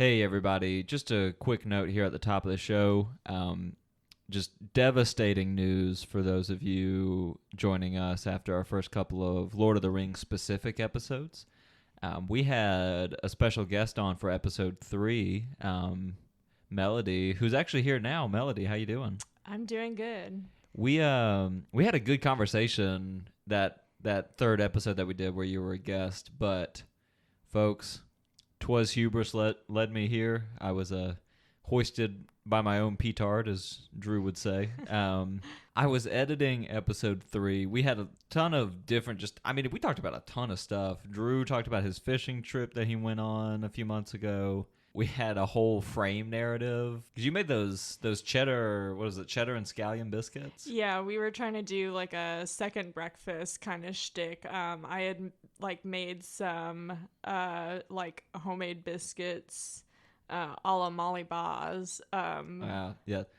Hey, everybody. Just a quick note here at the top of the show. Just devastating news for those of you joining us after our first couple of Lord of the Rings specific episodes. We had a special guest on for episode 3, Melody, who's actually here now. Melody, how you doing? I'm doing good. We had a good conversation that third episode that we did where you were a guest, but folks, 'twas hubris led me here. I was hoisted by my own petard, as Drew would say. I was editing episode 3. We had a ton of different we talked about a ton of stuff. Drew talked about his fishing trip that he went on a few months ago. We had a whole frame narrative. Because you made those cheddar, cheddar and scallion biscuits? Yeah, we were trying to do like a second breakfast kind of shtick. I had made some homemade biscuits a la Molly Baz. Yeah.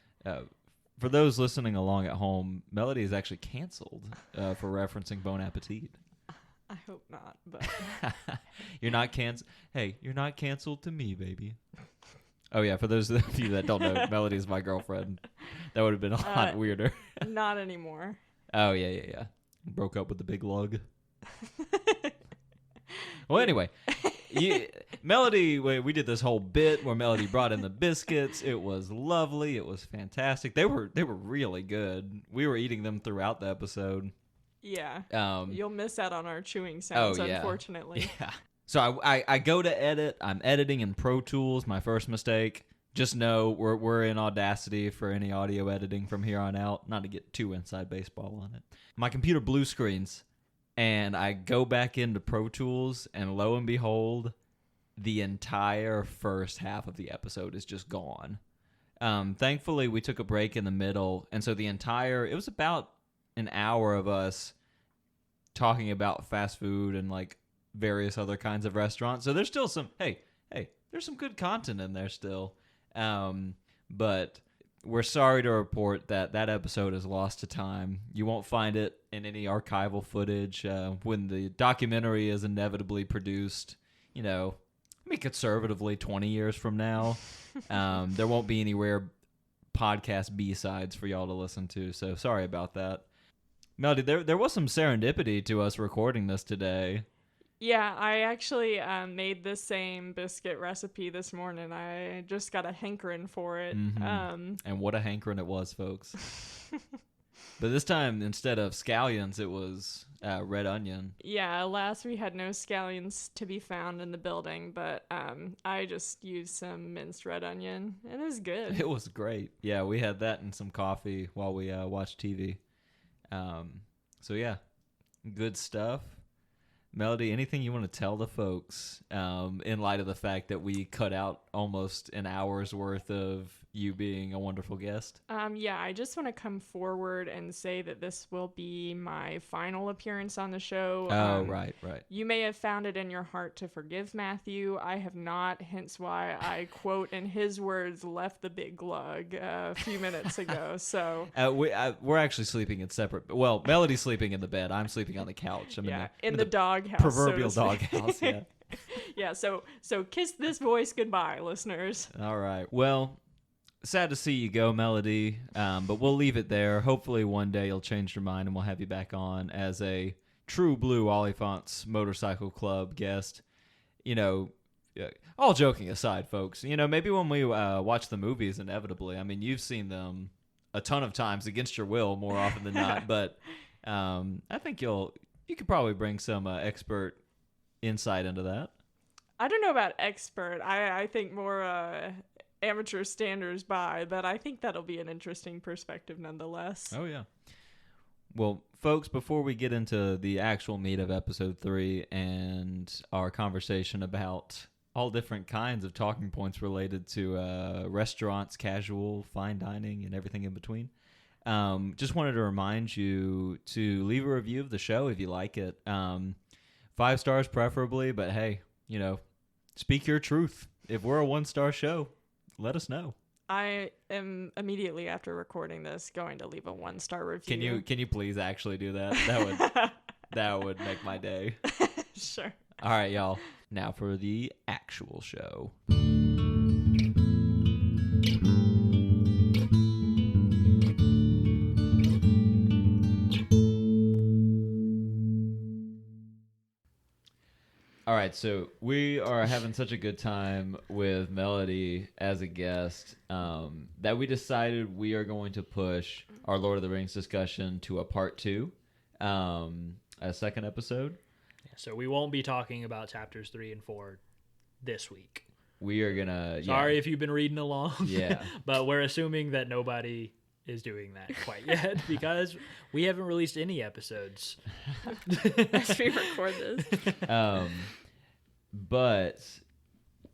For those listening along at home, Melody is actually canceled for referencing Bon Appetit. I hope not, but You're not canceled. Hey, you're not canceled to me, baby. Oh yeah, for those of you that don't know, Melody is my girlfriend. That would have been a lot weirder. Not anymore. Oh yeah. Broke up with the big lug. Well, anyway, Melody, we did this whole bit where Melody brought in the biscuits. It was lovely. It was fantastic. They were really good. We were eating them throughout the episode. Yeah. You'll miss out on our chewing sounds, unfortunately. Yeah. So I go to edit. I'm editing in Pro Tools. My first mistake. Just know we're in Audacity for any audio editing from here on out. Not to get too inside baseball on it. My computer blue screens, and I go back into Pro Tools, and lo and behold, the entire first half of the episode is just gone. Thankfully, we took a break in the middle, and so it was about an hour of us talking about fast food and various other kinds of restaurants. So there's still some, there's some good content in there still. But we're sorry to report that episode is lost to time. You won't find it in any archival footage. When the documentary is inevitably produced, conservatively 20 years from now, there won't be any rare podcast B-sides for y'all to listen to. So sorry about that. Melody, there was some serendipity to us recording this today. Yeah, I actually made the same biscuit recipe this morning. I just got a hankering for it. Mm-hmm. And what a hankering it was, folks. But this time, instead of scallions, it was red onion. Yeah, last we had no scallions to be found in the building, but I just used some minced red onion, and it was good. It was great. Yeah, we had that and some coffee while we watched TV. So yeah, good stuff. Melody, anything you want to tell the folks in light of the fact that we cut out almost an hour's worth of you being a wonderful guest? Yeah, I just want to come forward and say that this will be my final appearance on the show. Oh, right. You may have found it in your heart to forgive Matthew. I have not, hence why I, quote, in his words, left the big lug a few minutes ago. So we're actually sleeping in separate... Well, Melody's sleeping in the bed. I'm sleeping on the couch. I'm in the doghouse. Proverbial doghouse, yeah. Yeah, so kiss this voice goodbye, listeners. All right. Well, sad to see you go, Melody, but we'll leave it there. Hopefully one day you'll change your mind and we'll have you back on as a true blue Oliphant's Motorcycle Club guest. All joking aside, folks, maybe when we watch the movies inevitably, you've seen them a ton of times against your will more often than not, but I think you could probably bring some expert insight into that. I don't know about expert. I think more amateur standers by, but I think that'll be an interesting perspective nonetheless. Oh, yeah. Well, folks, before we get into the actual meat of episode 3 and our conversation about all different kinds of talking points related to restaurants, casual, fine dining, and everything in between, just wanted to remind you to leave a review of the show if you like it. 5 stars preferably, but hey, speak your truth. If we're a 1-star show, let us know. I am immediately after recording this going to leave a 1-star review. Can you please actually do that? That would make my day. Sure. All right, y'all. Now for the actual show. All right, so we are having such a good time with Melody as a guest that we decided we are going to push our Lord of the Rings discussion to a part 2, a second episode. So we won't be talking about chapters 3 and 4 this week. We are gonna. Sorry if you've been reading along. Yeah, but we're assuming that nobody is doing that quite yet because we haven't released any episodes as we record this. But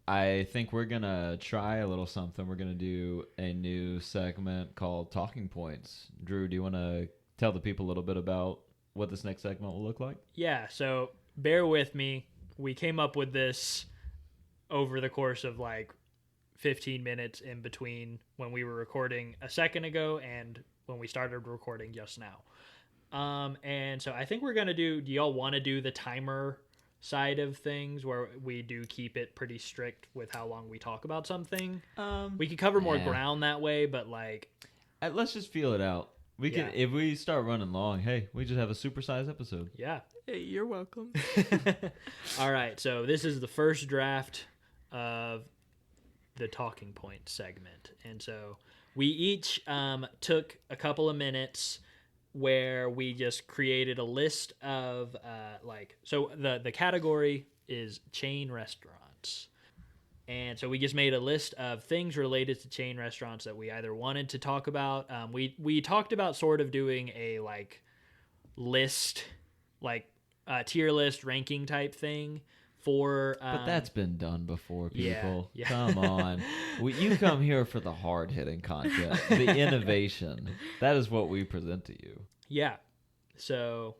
I think we're gonna try a little something. We're gonna do a new segment called Talking Points. Drew, do you want to tell the people a little bit about what this next segment will look like? Yeah, so bear with me. We came up with this over the course of like 15 minutes in between when we were recording a second ago and when we started recording just now. And so I think we're going to do y'all want to do the timer side of things where we do keep it pretty strict with how long we talk about something? We could cover more ground that way, but like... let's just feel it out. We can, if we start running long, hey, we just have a supersized episode. Yeah. Hey, you're welcome. All right, so this is the first draft of the talking point segment. And so we each took a couple of minutes where we just created a list of so the category is chain restaurants. And so we just made a list of things related to chain restaurants that we either wanted to talk about. We talked about sort of doing a list, tier list ranking type thing for. But that's been done before, people. Yeah. Come on. You come here for the hard hitting content, the innovation. That is what we present to you. Yeah. So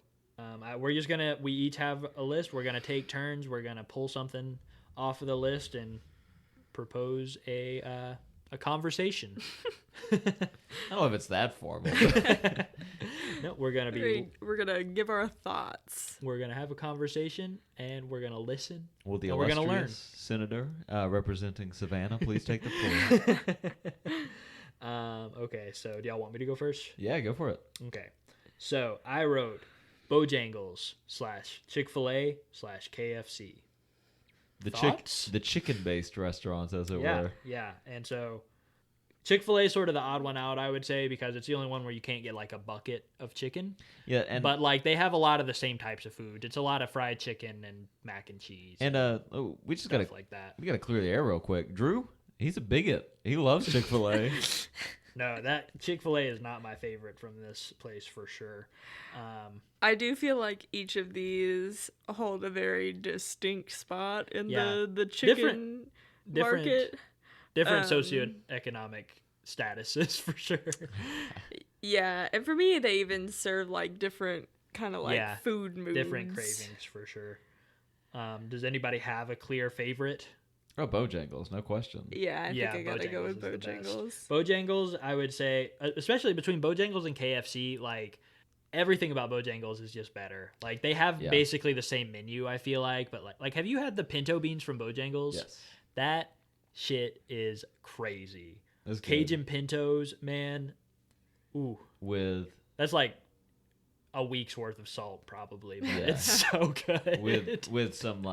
we each have a list. We're going to take turns. We're going to pull something off of the list and propose a conversation. I don't know if it's that formal. No, we're gonna give our thoughts. We're gonna have a conversation and we're gonna listen. Will the we're gonna learn. Senator representing Savannah please take the floor? Okay, so do y'all want me to go first? Yeah, go for it. Okay, so I wrote Bojangles / Chick-fil-A / KFC. The chicken-based restaurants, as it were. Yeah, and so Chick-fil-A is sort of the odd one out, I would say, because it's the only one where you can't get a bucket of chicken. Yeah, but they have a lot of the same types of food. It's a lot of fried chicken and mac and cheese. And we just gotta like that. We gotta clear the air real quick. Drew, he's a bigot. He loves Chick-fil-A. No, that Chick-fil-A is not my favorite from this place for sure. I do feel like each of these hold a very distinct spot in the chicken market. Different socioeconomic statuses for sure. Yeah, and for me, they even serve different kind of food moods. Different cravings for sure. Does anybody have a clear favorite? Oh, Bojangles, no question. Yeah, I think I gotta go with Bojangles. Bojangles, I would say, especially between Bojangles and KFC, everything about Bojangles is just better. They have basically the same menu, I feel like, but have you had the pinto beans from Bojangles? Yes. That shit is crazy. That's Cajun pintos, man. Ooh. That's a week's worth of salt probably, but it's so good. With some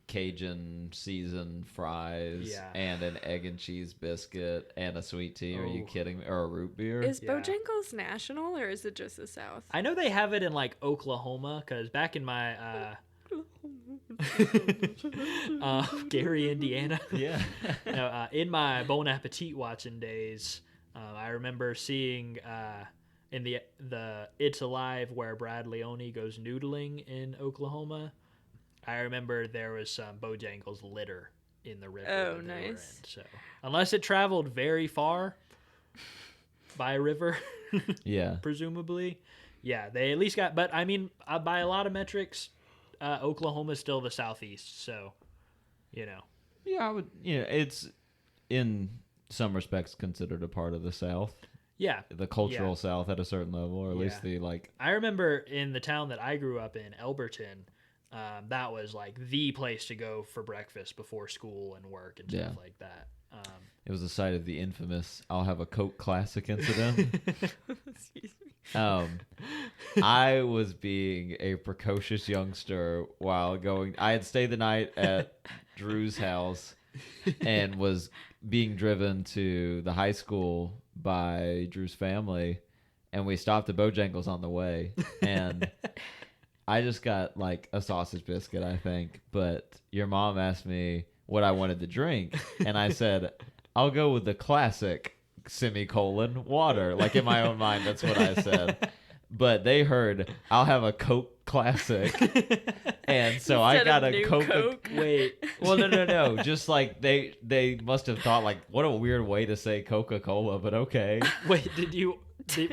Cajun seasoned fries and an egg and cheese biscuit and a sweet tea. Are you kidding me? Or a root beer? Is Bojangles national or is it just the South? I know they have it in Oklahoma because back in my Gary, Indiana. Yeah. In my Bon Appetit watching days, I remember seeing in the It's Alive where Brad Leone goes noodling in Oklahoma. I remember there was some Bojangles litter in the river. Oh, nice. So unless it traveled very far by river, presumably, they at least got. But I mean, by a lot of metrics, Oklahoma's still the Southeast, so Yeah, I would. It's in some respects considered a part of the South. Yeah, the cultural South at a certain level, or at least the I remember in the town that I grew up in, Elberton. That was the place to go for breakfast before school and work and stuff like that. It was the site of the infamous "I'll have a Coke" classic incident. Excuse me. I was being a precocious youngster while going. I had stayed the night at Drew's house and was being driven to the high school by Drew's family, and we stopped at Bojangles on the way, and I just got like a sausage biscuit, I think, but your mom asked me what I wanted to drink, and I said, I'll go with the classic water. Like in my own mind, that's what I said. But they heard, I'll have a Coke Classic. And so I got a Coke. Wait. Well, no. Just like they must have thought, like, what a weird way to say Coca-Cola, but okay. Wait,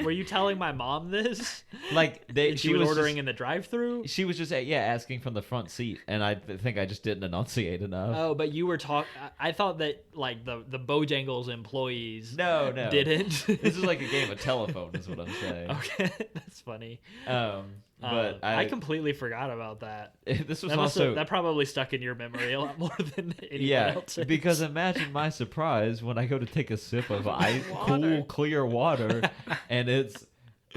were you telling my mom this? Like she was ordering in the drive-thru? She was just asking from the front seat, and I think I just didn't enunciate enough. Oh, but you were I thought that like the Bojangles employees no didn't. This is like a game of telephone, is what I'm saying. Okay, that's funny. But I completely forgot about that. This was that probably stuck in your memory a lot more than anyone else. Because imagine my surprise when I go to take a sip of cool, clear water, and it's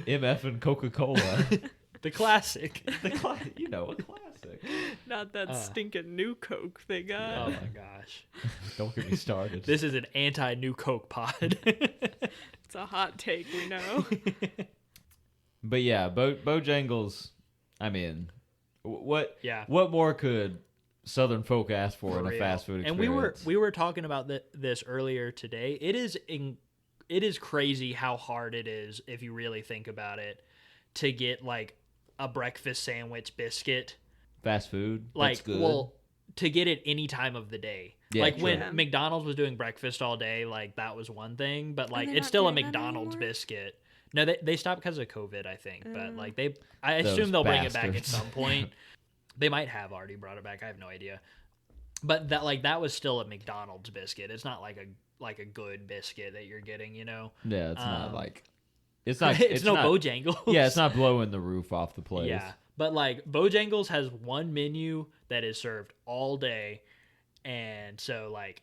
MF and Coca-Cola. The classic. A classic. Not that stinking new Coke they got. Oh my gosh. Don't get me started. This is an anti-new Coke pod. It's a hot take, we know. But yeah, Bojangles, I mean, what more could Southern folk ask for in a fast food experience? And we were talking about this earlier today. It is crazy how hard it is, if you really think about it, to get like a breakfast sandwich biscuit. Fast food? Like, that's good. Well, to get it any time of the day. Yeah, like true. when McDonald's was doing breakfast all day, like that was one thing, but like it's still a McDonald's biscuit. No, they stopped because of COVID, I think. But like I assume they'll bring it back at some point. They might have already brought it back. I have no idea. But that was still a McDonald's biscuit. It's not like a good biscuit that you're getting, you know. Yeah, it's not like it's not. It's no Bojangles. Yeah, it's not blowing the roof off the place. Yeah, but like Bojangles has one menu that is served all day, and so like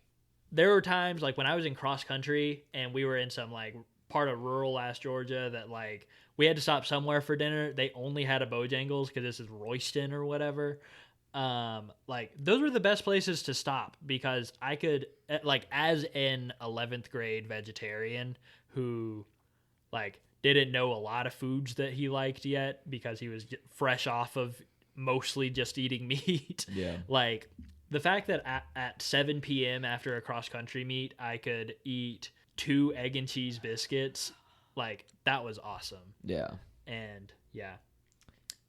there were times like when I was in cross country and we were in some like part of rural ass Georgia that like we had to stop somewhere for dinner. They only had a Bojangles because this is Royston or whatever. Like those were the best places to stop because I could like as an 11th grade vegetarian who like didn't know a lot of foods that he liked yet because he was fresh off of mostly just eating meat. Yeah. Like the fact that at 7 p.m. after a cross country meet, I could eat 2 egg and cheese biscuits, like that was awesome. Yeah. And yeah,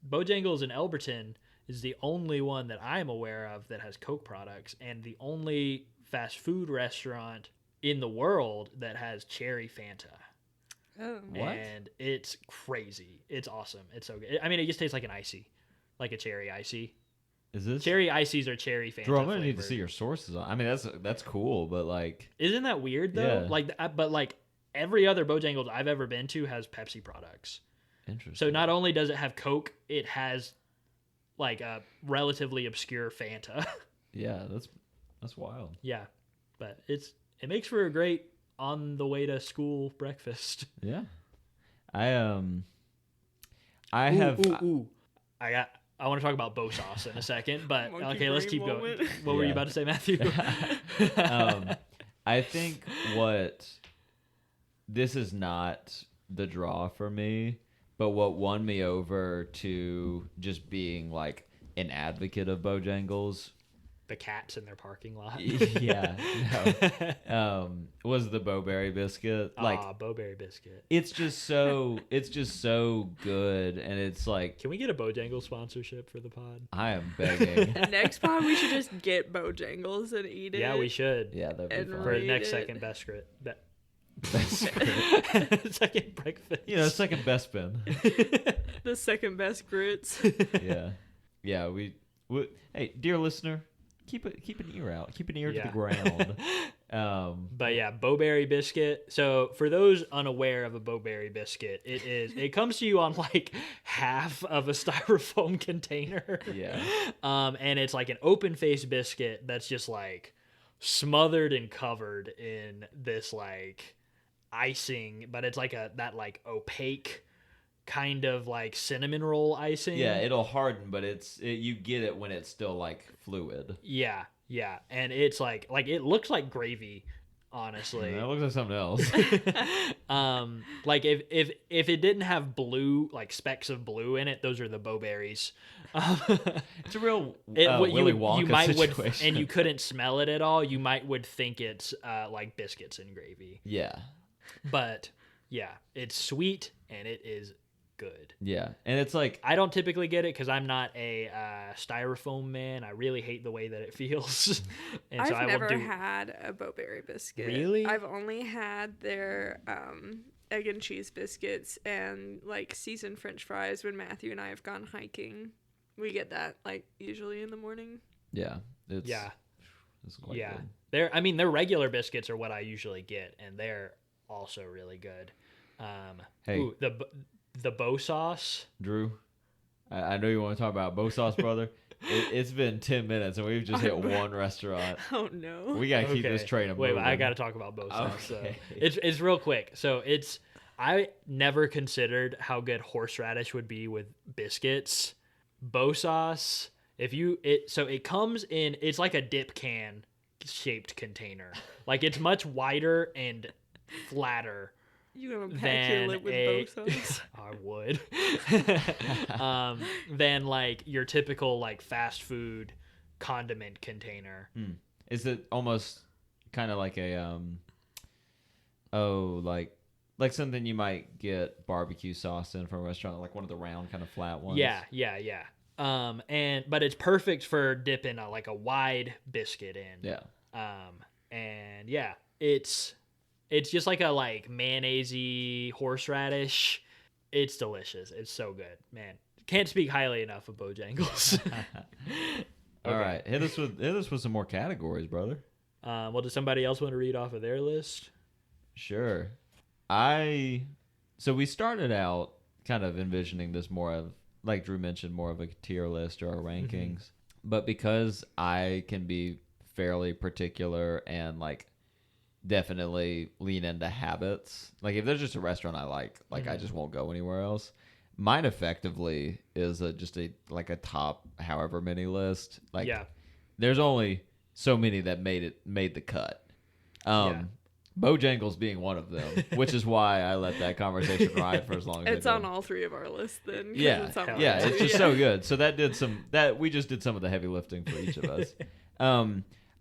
Bojangles in Elberton is the only one that I'm aware of that has Coke products, and the only fast food restaurant in the world that has cherry Fanta. Oh, what? And it's crazy. It's awesome. It's so good. I mean, it just tastes like an icy, like a cherry icy. Is this cherry ices or cherry Fanta? Drew, I'm gonna need to see your sources on. I mean, that's cool, but like, isn't that weird though? Yeah. Like, but like every other Bojangles I've ever been to has Pepsi products. interesting. So not only does it have Coke, it has like a relatively obscure Fanta. Yeah, that's wild. Yeah, but it makes for a great on the way to school breakfast. Yeah, I have. I want to talk about bow sauce in a second, but Monkey okay, let's brain keep going. moment. What were you Yeah. about to say, Matthew? I think this is not the draw for me, but what won me over to just being like an advocate of Bojangles. The cats in their parking lot. Yeah, was the Bowberry biscuit. Like, Bowberry biscuit. it's just so good, and it's like, Can we get a Bojangles sponsorship for the pod? I am begging. Next pod, we should just get Bojangles and eat it. Yeah, we should. Yeah, that'd be And fun. For the Read next it. second best second breakfast. Second best bin. The second best grits. Yeah. We hey, dear listener, keep an ear out. Keep an ear to Yeah. the ground. But yeah, Bowberry biscuit. So for those unaware of a Bowberry biscuit, it comes to you on like half of a styrofoam container. Yeah. And it's like an open faced biscuit that's just like smothered and covered in this like icing, but it's like that like opaque kind of like cinnamon roll icing. Yeah, it'll harden, but you get it when it's still like fluid. Yeah, and it's like it looks like gravy, honestly. That looks like something else. Like if it didn't have blue, like specks of blue in it, those are the bowberries. It's a real What Willy Wonka situation. and you couldn't smell it at all. You would think it's like biscuits and gravy. Yeah. But yeah, it's sweet and it is good. Yeah, and it's like I don't typically get it because I'm not a styrofoam man. I really hate the way that it feels. And I've so I never will had a Bowberry biscuit. Really? I've only had their egg and cheese biscuits and like seasoned French fries when Matthew and I have gone hiking. We get that like usually in the morning. yeah, it's quite yeah. good. Their regular biscuits are what I usually get, and they're also really good. Hey. Ooh, the bow sauce. Drew, I know you want to talk about bow sauce, brother. It's been 10 minutes and we've just hit one restaurant. Oh no. We gotta keep this train moving. Wait, I gotta talk about bow sauce. Okay. So it's real quick. So I never considered how good horseradish would be with biscuits. Bow sauce, it comes in, it's like a dip can shaped container. Like it's much wider and flatter. You gonna pack your lip with bow sauce? I would. Than like your typical like fast food condiment container. Is it almost kind of like a like something you might get barbecue sauce in from a restaurant, like one of the round kind of flat ones? Yeah. But it's perfect for dipping like a wide biscuit in. Yeah. And yeah, it's just like a like mayonnaise-y horseradish. It's delicious. It's so good, man. Can't speak highly enough of Bojangles. All right, hit us with some more categories, brother. Well, does somebody else want to read off of their list? Sure. So we started out kind of envisioning this more of, like Drew mentioned, more of a tier list or a rankings. But because I can be fairly particular and like definitely lean into habits, like if there's just a restaurant I like I just won't go anywhere else. Mine effectively is just a top however many list. Like there's only so many that made the cut. Bojangles being one of them, which is why I let that conversation ride for as long as it's on all three of our lists then. Yeah, it's just so good. So we just did some of the heavy lifting for each of us.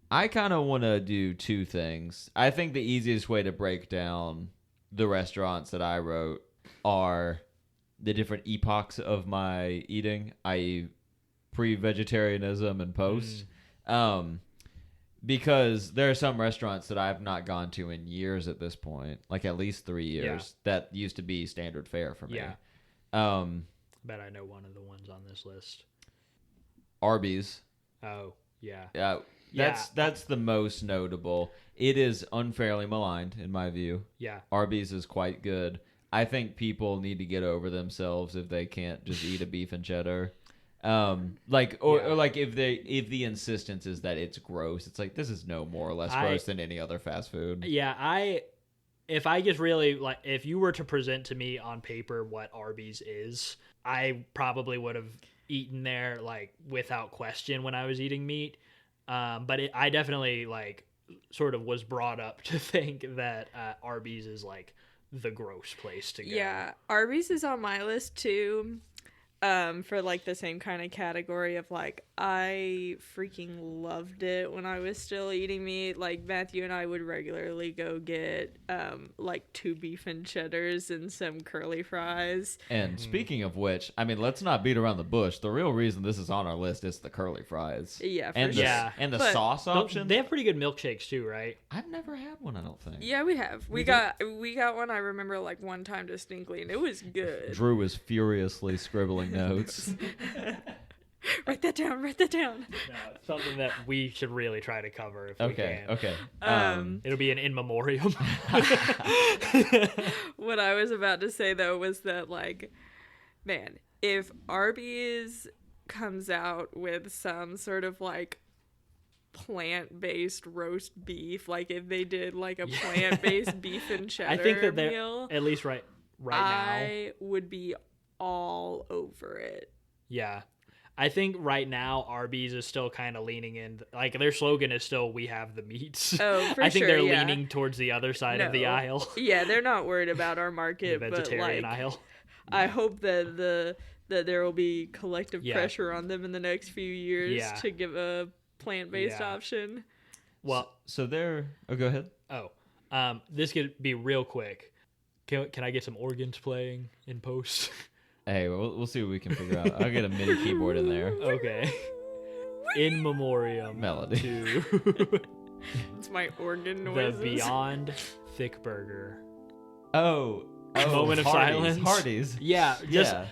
I kind of want to do two things. I think the easiest way to break down the restaurants that I wrote are the different epochs of my eating, i.e. pre-vegetarianism and post. Because there are some restaurants that I've not gone to in years at this point, like at least 3 years, that used to be standard fare for me. Bet I know one of the ones on this list. Arby's. Oh, yeah. That's the most notable. It is unfairly maligned, in my view. Yeah. Arby's is quite good. I think people need to get over themselves if they can't just eat a beef and cheddar. Or like if the insistence is that it's gross, it's like this is no more or less gross than any other fast food. Yeah, if I just really like, if you were to present to me on paper what Arby's is, I probably would have eaten there like without question when I was eating meat. But I definitely like sort of was brought up to think that Arby's is like the gross place to go. Yeah, Arby's is on my list too. For like the same kind of category of like, I freaking loved it when I was still eating meat. Like Matthew and I would regularly go get like 2 beef and cheddars and some curly fries. And speaking of which, I mean, let's not beat around the bush. The real reason this is on our list is the curly fries. Yeah, and the sauce option. They have pretty good milkshakes too, right? I've never had one, I don't think. Yeah, we have. We got one, I remember like one time distinctly, and it was good. Drew is furiously scribbling notes. Write that down. No, it's something that we should really try to cover if we can. Okay. It'll be an in memoriam. What I was about to say though was that like, man, if Arby's comes out with some sort of like plant-based roast beef, like if they did like a plant-based beef and cheddar I think that meal, at least right now, I would be all over it. Yeah. I think right now Arby's is still kind of leaning in. Like their slogan is still "We have the meats." Oh, for I think sure, they're yeah. leaning towards the other side of the No. aisle, Yeah, they're not worried about our the market, but vegetarian like aisle. I hope that there will be collective Yeah. pressure on them in the next few years Yeah. to give a plant-based Yeah. option. Well, So they're. Oh, go ahead. this could be real quick. Can I get some organs playing in post? Hey, we'll see what we can figure out. I'll get a MIDI keyboard in there. Okay. In memoriam Melody. to It's my organ the noises. Beyond Thick Burger. Oh, Moment of Hardee's, silence. Hardee's. Yeah, just Yeah.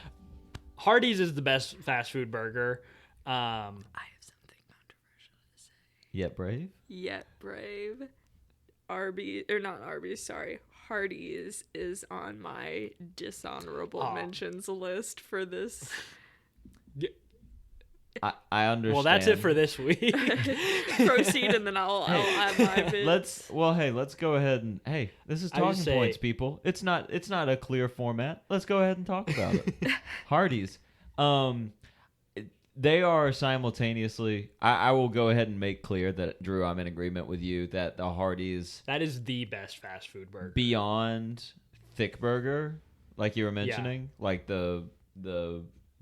Hardee's is the best fast food burger. I have something controversial to say. Yet brave. Yet brave. Hardee's is on my dishonorable mentions list for this. I understand. Well, that's it for this week. Proceed, and then I'll add my bit. Let's go ahead and this is I would talking say- points, people. It's not a clear format. Let's go ahead and talk about it. Hardee's. They are simultaneously. I will go ahead and make clear that Drew, I'm in agreement with you that the Hardee's That is the best fast food burger. Beyond Thick Burger, like you were mentioning, like the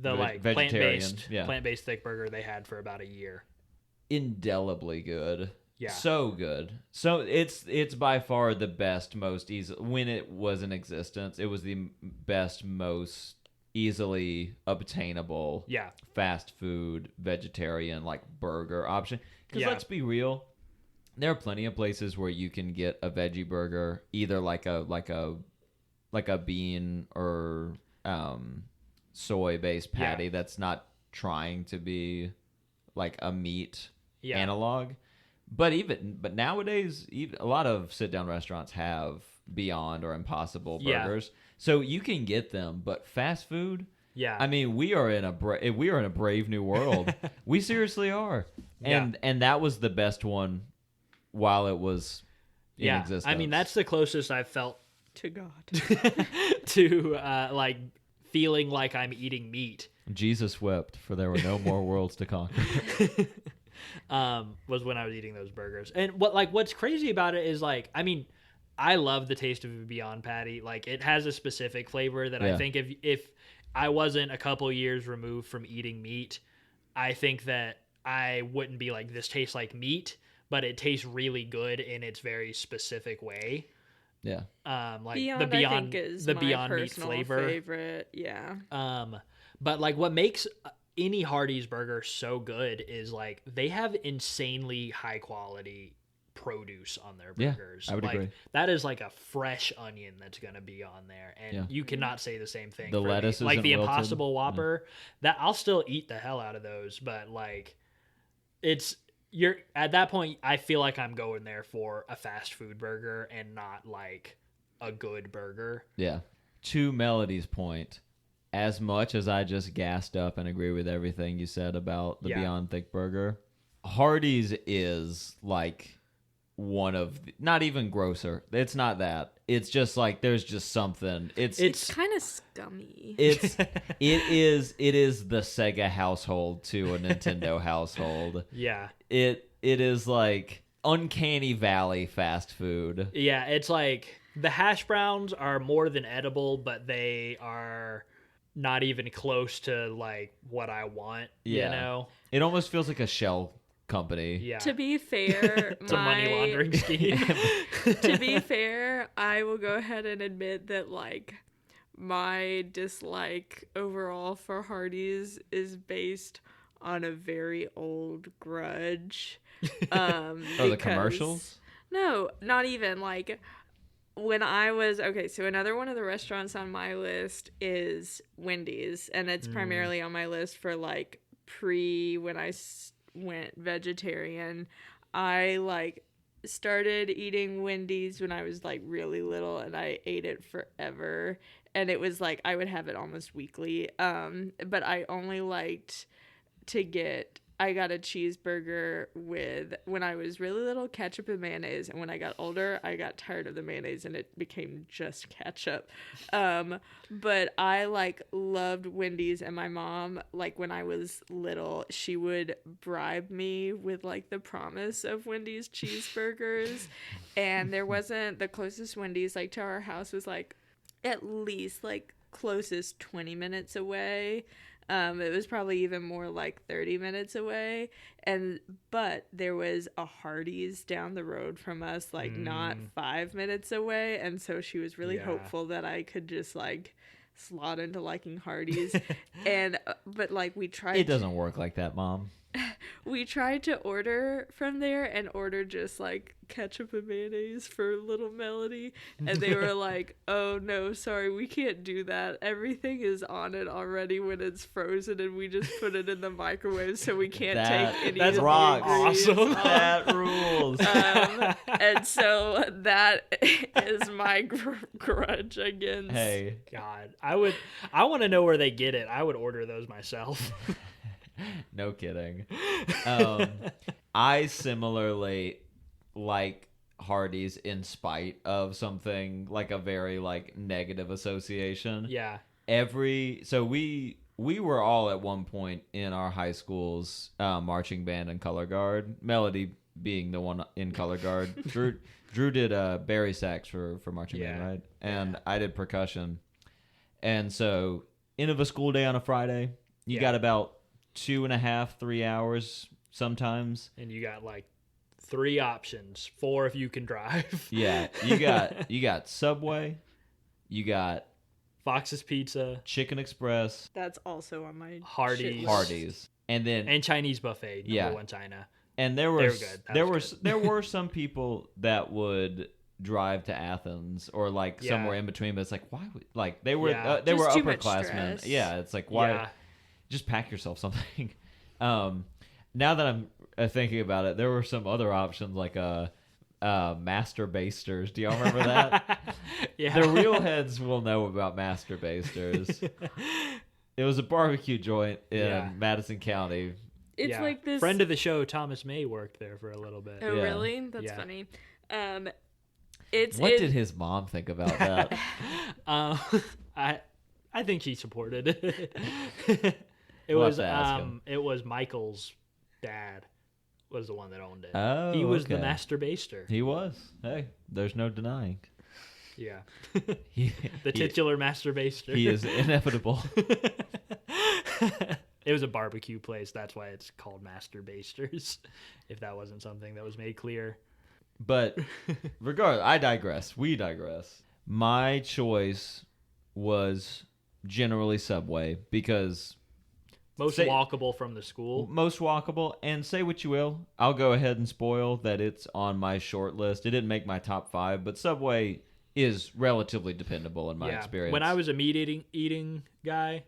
like vegetarian, plant-based thick burger they had for about a year. indelibly good. Yeah. So good. So it's by far the best, most easy. When it was in existence, it was the best, most easily obtainable fast food vegetarian like burger option. Because let's be real, there are plenty of places where you can get a veggie burger, either like a bean or soy based patty that's not trying to be like a meat analog. But nowadays, even a lot of sit down restaurants have Beyond or Impossible burgers, so you can get them. But fast food, I mean, we are in a brave new world. We seriously are, and that was the best one while it was in existence. I mean, that's the closest I've felt To God. to like feeling like I'm eating meat. Jesus wept, for there were no more worlds to conquer. Was when I was eating those burgers. And what's crazy about it is like, I mean, I love the taste of a Beyond patty. Like it has a specific flavor that I think if I wasn't a couple years removed from eating meat, I think that I wouldn't be like, this tastes like meat, but it tastes really good in its very specific way. Yeah. Like Beyond, the Beyond, I think, is the my Beyond meat personal flavor. favorite. Yeah. But like what makes any Hardee's burger so good is like they have insanely high quality produce on their burgers. I would agree. That is like a fresh onion that's going to be on there, and you cannot say the same thing. The for lettuce like isn't the wilted. Impossible Whopper. That I'll still eat the hell out of those, but like you're at that point. I feel like I'm going there for a fast food burger and not like a good burger. Yeah. To Melody's point, as much as I just gassed up and agree with everything you said about the Beyond Thick Burger, Hardee's is like one of not even grosser. It's not that. It's just like there's just something. It's kind of scummy. it is the Sega household to a Nintendo household. Yeah. It is like uncanny valley fast food. Yeah, it's like the hash browns are more than edible, but they are not even close to like what I want, you know? It almost feels like a shell company. Yeah. To be fair, It's a money laundering scheme. To be fair, I will go ahead and admit that like my dislike overall for Hardee's is based on a very old grudge. The commercials? No, not even like when I was so another one of the restaurants on my list is Wendy's, and it's primarily on my list for like when I went vegetarian. I like started eating Wendy's when I was like really little, and I ate it forever, and it was like I would have it almost weekly. But I only liked to get I got a cheeseburger with, when I was really little, ketchup and mayonnaise, and when I got older, I got tired of the mayonnaise and it became just ketchup. But I like loved Wendy's, and my mom, like when I was little, she would bribe me with like the promise of Wendy's cheeseburgers, and there wasn't, the closest Wendy's like to our house was like at least like closest 20 minutes away. It was probably even more like 30 minutes away. But there was a Hardee's down the road from us, like not 5 minutes away. And so she was really hopeful that I could just like slot into liking Hardee's. But like we tried. It doesn't work like that, Mom. We tried to order from there and order just like ketchup and mayonnaise for little Melody, and they were like, "Oh no, sorry, we can't do that. Everything is on it already when it's frozen, and we just put it in the microwave, so we can't take any that's of rocks. the ingredients Awesome. off." That rules. And so that is my grudge against. Hey, God, I want to know where they get it. I would order those myself. no kidding. I similarly like Hardee's in spite of something like a very like negative association. Yeah. So we were all at one point in our high school's marching band and color guard. Melody being the one in color guard. Drew did bari sax for marching band, right? And I did percussion. And so end of a school day on a Friday, you got about 2.5, 3 hours sometimes. And you got like 3 options, 4 if you can drive. Yeah, you got Subway, you got Fox's Pizza, Chicken Express, That's also on my Hardee's, and then and Chinese buffet. Number 1 China. And They were good. there were some people that would drive to Athens or like somewhere in between, but it's like why would, like they were they were Just too much upperclassmen. stress. Yeah, it's like why Yeah. just pack yourself something. Now that I'm thinking about it, there were some other options like Master Basters. Do y'all remember that? Yeah. The real heads will know about Master Basters. It was a barbecue joint in Madison County. It's like this friend of the show, Thomas May, worked there for a little bit. Oh, Yeah. really? That's Yeah. funny. What did his mom think about that? I think she supported it. We'll have to ask him. It was Michael's dad was the one that owned it. Oh, he was the okay. master baster. He was. Hey, there's no denying. Yeah. He, The titular master baster. he is inevitable. It was a barbecue place. That's why it's called Master Basters. If that wasn't something that was made clear. But regardless, I digress. We digress. My choice was generally Subway because Most walkable from the school. most walkable. And say what you will, I'll go ahead and spoil that it's on my short list. It didn't make my top 5, but Subway is relatively dependable in my experience. When I was a meat eating guy,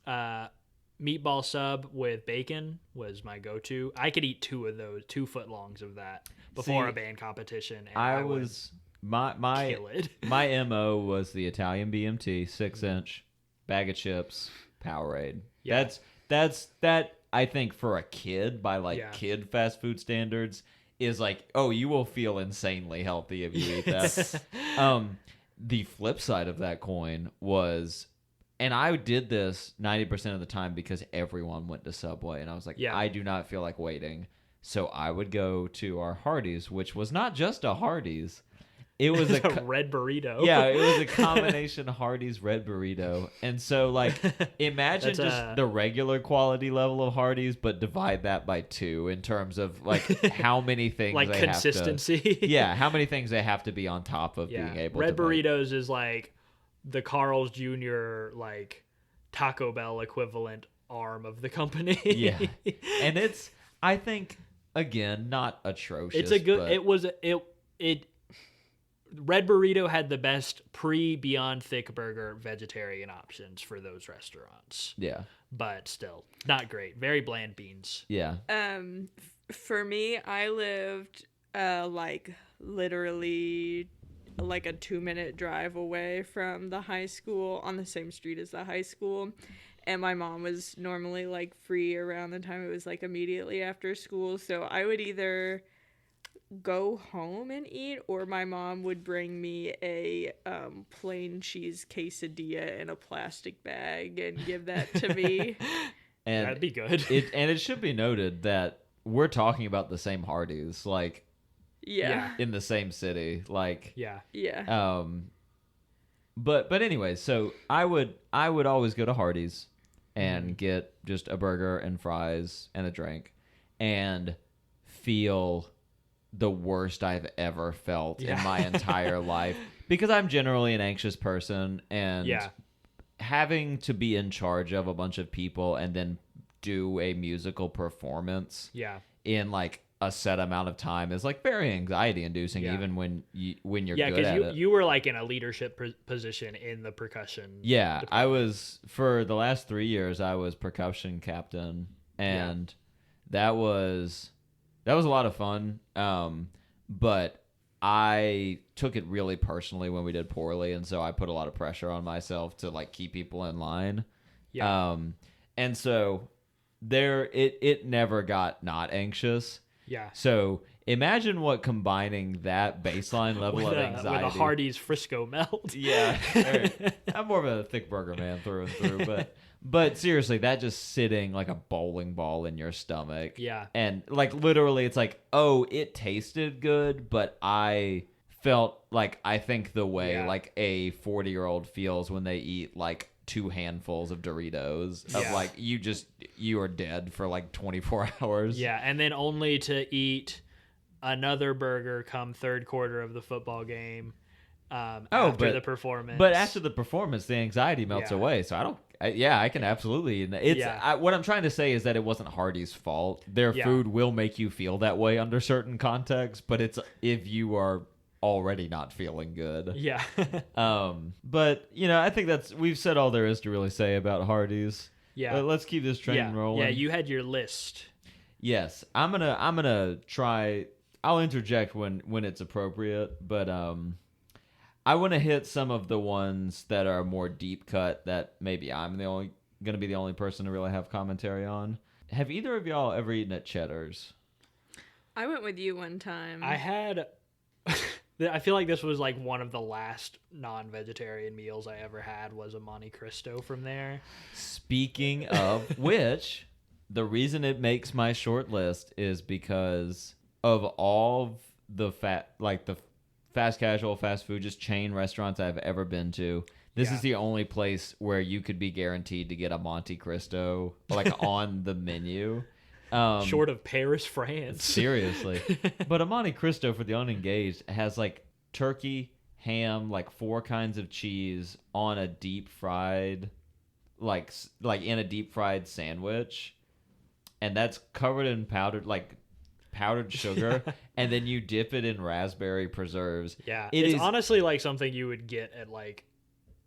meatball sub with bacon was my go-to. I could eat 2 of those, 2 footlongs of that before a band competition. And I was my kill it. my MO was the Italian BMT 6-inch bag of chips Powerade. Yeah. That's I think for a kid by kid fast food standards is like, oh, you will feel insanely healthy if you eat that. The flip side of that coin was, and I did this 90% of the time because everyone went to Subway, and I was like, I do not feel like waiting. So I would go to our Hardee's, which was not just a Hardee's. It was a red burrito. Yeah, it was a combination Hardee's red burrito. And so, like, imagine just the regular quality level of Hardee's, but divide that by 2 in terms of, like, how many things like they consistency. have to... Yeah, how many things they have to be on top of being able red to... Red burritos is like the Carl's Jr., like, Taco Bell equivalent arm of the company. Yeah. And it's, I think, again, not atrocious. It's a good... But... Red Burrito had the best Beyond Thick Burger vegetarian options for those restaurants. Yeah. But still, not great. Very bland beans. Yeah. For me, I lived like literally like a 2-minute drive away from the high school, on the same street as the high school. And my mom was normally like free around the time it was like immediately after school. So I would either go home and eat, or my mom would bring me a plain cheese quesadilla in a plastic bag and give that to me. And that'd be good. It should be noted that we're talking about the same Hardee's, like Yeah. in the same city, like Yeah. Yeah. But anyway, so I would always go to Hardee's and get just a burger and fries and a drink and feel the worst I've ever felt in my entire life, because I'm generally an anxious person, and having to be in charge of a bunch of people and then do a musical performance in like a set amount of time is like very anxiety inducing, even when you're good at it. You were like in a leadership position in the percussion. Yeah, department. I was, for the last 3 years, I was percussion captain, and that was a lot of fun. But I took it really personally when we did poorly, and so I put a lot of pressure on myself to like keep people in line. Yeah. And so it never got not anxious. Yeah. So imagine what combining that baseline level of anxiety with a Hardee's Frisco melt. Yeah. I'm more of a thick burger man through and through, but seriously, that just sitting like a bowling ball in your stomach. Yeah. And like literally it's like, oh, it tasted good, but I felt like, I think the way like a 40-year-old feels when they eat like 2 handfuls of Doritos of like you are dead for like 24 hours. Yeah, and then only to eat another burger come third quarter of the football game after the performance. But after the performance, the anxiety melts away. So I can absolutely. What I'm trying to say is that it wasn't Hardee's fault. Their food will make you feel that way under certain contexts, but it's if you are already not feeling good. Yeah. But I think we've said all there is to really say about Hardee's. Yeah. Let's keep this train rolling. Yeah, you had your list. Yes. I'm gonna try. I'll interject when it's appropriate, but I want to hit some of the ones that are more deep cut that maybe I'm gonna be the only person to really have commentary on. Have either of y'all ever eaten at Cheddar's? I went with you one time. I had I feel like this was like one of the last non-vegetarian meals I ever had was a Monte Cristo from there. Speaking of which, the reason it makes my short list is because of all the fast casual, fast food, just chain restaurants I've ever been to. This is the only place where you could be guaranteed to get a Monte Cristo like on the menu. Short of Paris, France. Seriously. But a Monte Cristo, for the unengaged, has like turkey, ham, like 4 kinds of cheese on a deep fried, like in a deep fried sandwich. And that's covered in powdered sugar. And then you dip it in raspberry preserves. Yeah. It's honestly like something you would get at like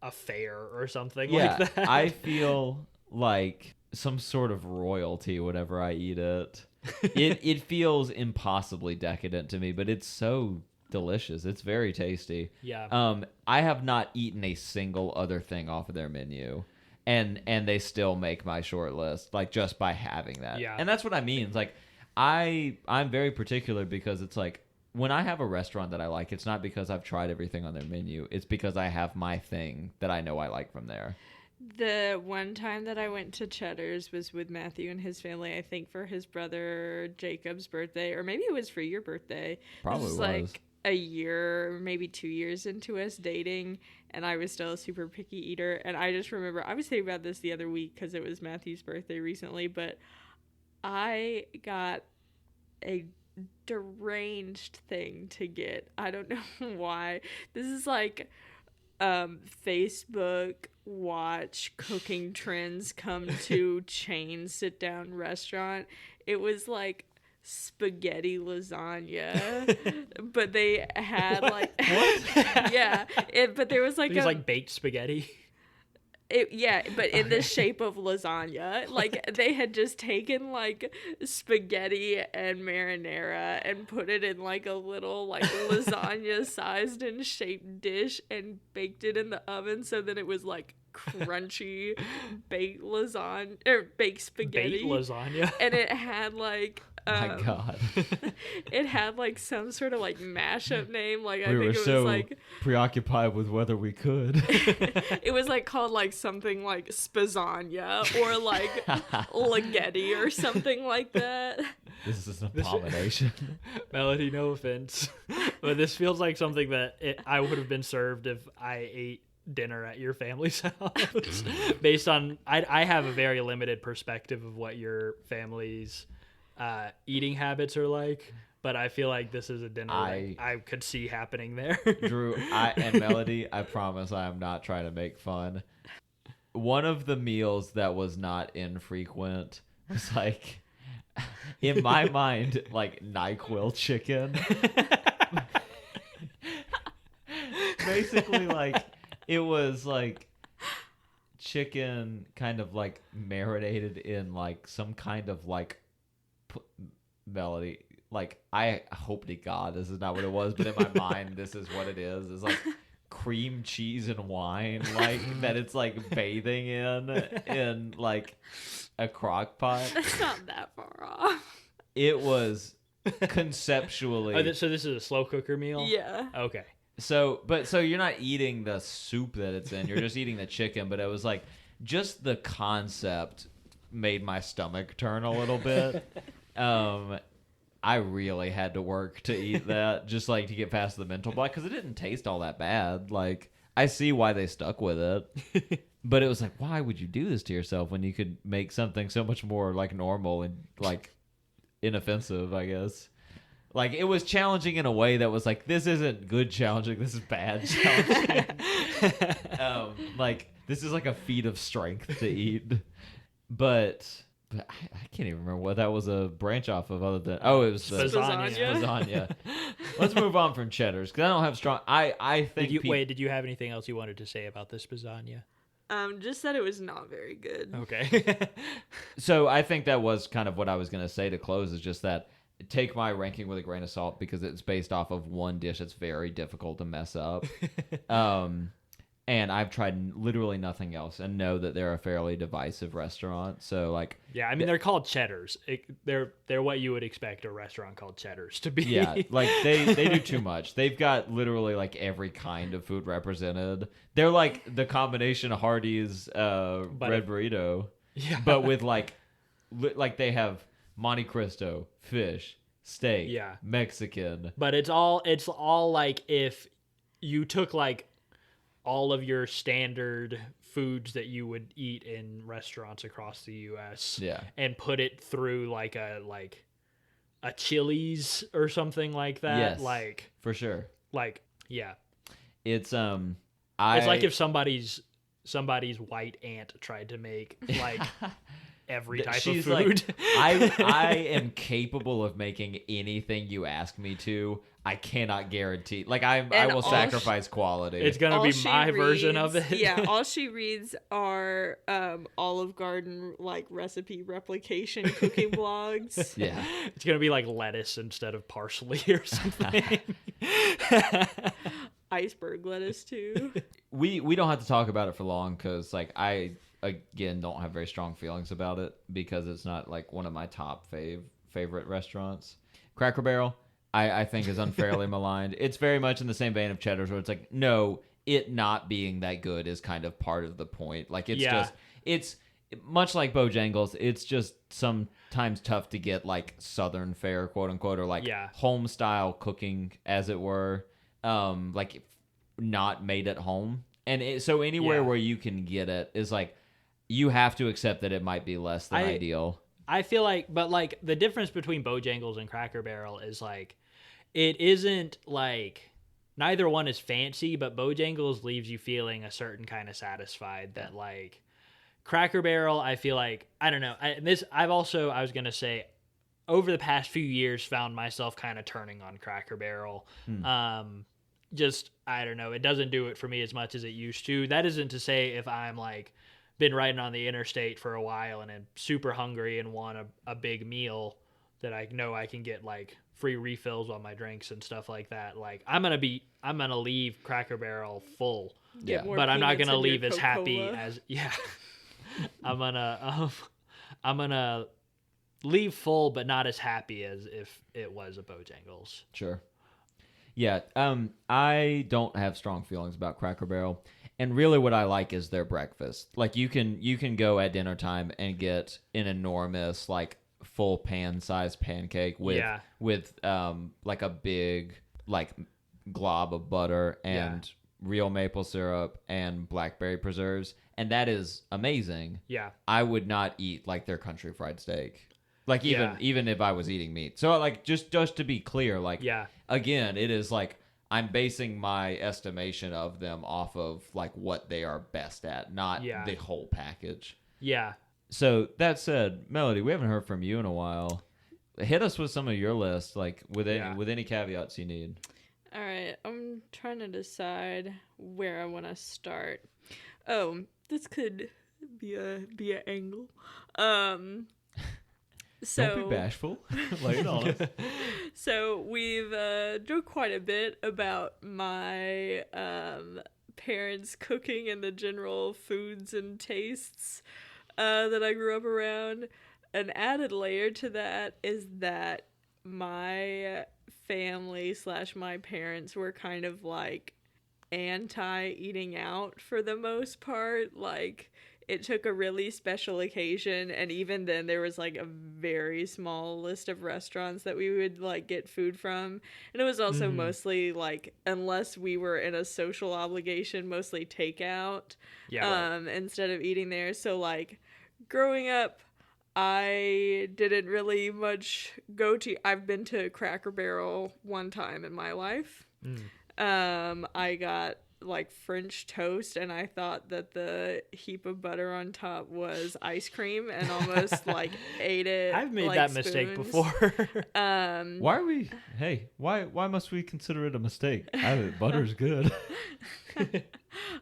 a fair or something like that. I feel like some sort of royalty whenever I eat it. It feels impossibly decadent to me, but it's so delicious. It's very tasty. Yeah. I have not eaten a single other thing off of their menu, and they still make my short list, like just by having that. Yeah. And that's what I mean. It's like I'm very particular because it's like when I have a restaurant that I like, it's not because I've tried everything on their menu. It's because I have my thing that I know I like from there. The one time that I went to Cheddar's was with Matthew and his family, I think for his brother Jacob's birthday, or maybe it was for your birthday. Probably was like a year, maybe 2 years into us dating, and I was still a super picky eater. And I just remember, I was thinking about this the other week because it was Matthew's birthday recently, but I got a deranged thing to get. I don't know why. This is like Facebook watch cooking trends come to chain sit down restaurant. It was like spaghetti lasagna, but they had like yeah, but there was like it was like baked spaghetti. But in the shape of lasagna. Like they had just taken like spaghetti and marinara and put it in like a little like lasagna sized and shaped dish and baked it in the oven, so then it was like crunchy baked lasagna or baked spaghetti. Baked lasagna. And it had like My God. it had like some sort of like mashup name. Like I We think were it was so like preoccupied with whether we could. it was like called like something like spazania or like Ligeti or something like that. This is an abomination. Melody, no offense, but this feels like something that I would have been served if I ate dinner at your family's house. Based on, I have a very limited perspective of what your family's eating habits are like, but I feel like this is a dinner I could see happening there. Drew, and Melody, I promise I am not trying to make fun. One of the meals that was not infrequent was like, in my mind, like Nyquil chicken. Basically, like, it was like chicken kind of like marinated in like some kind of like Melody. Like, I hope to God this is not what it was, but in my mind, this is what it is. It's like cream cheese and wine, like that it's like bathing in like a crock pot. That's not that far off. It was conceptually. So this is a slow cooker meal? Yeah. Okay. So you're not eating the soup that it's in. You're just eating the chicken. But it was like just the concept made my stomach turn a little bit. I really had to work to eat that, just like to get past the mental block, because it didn't taste all that bad. Like, I see why they stuck with it. But it was like, why would you do this to yourself when you could make something so much more like normal and like inoffensive, I guess. Like, it was challenging in a way that was like, this isn't good challenging, this is bad challenging. Like, this is like a feat of strength to eat. But I can't even remember what that was a branch off of, other than it was Spazania. Let's move on from cheddars, because I don't have strong. I think. Did you have anything else you wanted to say about this spazania? Just that it was not very good. Okay. So I think that was kind of what I was going to say to close, is just that take my ranking with a grain of salt, because it's based off of one dish that's very difficult to mess up. And I've tried literally nothing else, and know that they're a fairly divisive restaurant. So, like, yeah, I mean, they're called cheddars. They're what you would expect a restaurant called Cheddars to be. Yeah, like they do too much. They've got literally like every kind of food represented. They're like the combination of Hardee's red burrito, yeah, but with like they have Monte Cristo, fish, steak, yeah, Mexican. But it's all like if you took like all of your standard foods that you would eat in restaurants across the U.S. Yeah. And put it through like a Chili's or something like that. Yes, like for sure. Like, yeah. It's it's like if somebody's white aunt tried to make like every type of food. Like, I am capable of making anything you ask me to. I cannot guarantee. Like, I will sacrifice quality. It's gonna be my version of it. Yeah, all she reads are Olive Garden like recipe replication cooking blogs. Yeah, it's gonna be like lettuce instead of parsley or something. Iceberg lettuce too. We don't have to talk about it for long, because like I again don't have very strong feelings about it, because it's not like one of my top favorite restaurants. Cracker Barrel, I think, is unfairly maligned. It's very much in the same vein of Cheddar's, where it's like, no, it not being that good is kind of part of the point. Like, it's much like Bojangles. It's just sometimes tough to get like Southern fare, quote unquote, or like home style cooking, as it were, like not made at home. And so anywhere where you can get it is like, you have to accept that it might be less than ideal. I feel like, but like the difference between Bojangles and Cracker Barrel is like, it isn't like, neither one is fancy, but Bojangles leaves you feeling a certain kind of satisfied that like Cracker Barrel, I feel like, I don't know. I was going to say, over the past few years, found myself kind of turning on Cracker Barrel. Just, I don't know. It doesn't do it for me as much as it used to. That isn't to say if I'm like been riding on the interstate for a while and I'm super hungry and want a big meal that I know I can get like free refills on my drinks and stuff like that. Like I'm gonna leave Cracker Barrel full, Get more but I'm not peanuts gonna in your leave as happy Coca-Cola. as I'm gonna leave full, but not as happy as if it was a Bojangles. Sure. Yeah, I don't have strong feelings about Cracker Barrel, and really what I like is their breakfast. Like you can go at dinner time and get an enormous like full pan sized pancake with like a big like glob of butter and real maple syrup and blackberry preserves, and that is amazing. Yeah, I would not eat like their country fried steak. Like even if I was eating meat. So like just to be clear, like again, it is like I'm basing my estimation of them off of like what they are best at, not the whole package. Yeah. So that said, Melody, we haven't heard from you in a while. Hit us with some of your list, like with any caveats you need. All right, I'm trying to decide where I want to start. Oh, this could be an angle. So, don't be bashful. Lay it on us. So we've joked quite a bit about my parents' cooking and the general foods and tastes that I grew up around. An added layer to that is that my family / my parents were kind of like anti-eating out for the most part. Like, it took a really special occasion, and even then there was like a very small list of restaurants that we would like get food from, and it was also mostly like, unless we were in a social obligation, mostly takeout instead of eating there. So like growing up, I didn't really much go to. I've been to Cracker Barrel one time in my life. I got like French toast, and I thought that the heap of butter on top was ice cream, and almost like ate it. I've made like that spoons. mistake before. Why are we? Hey, why must we consider it a mistake? Butter's good.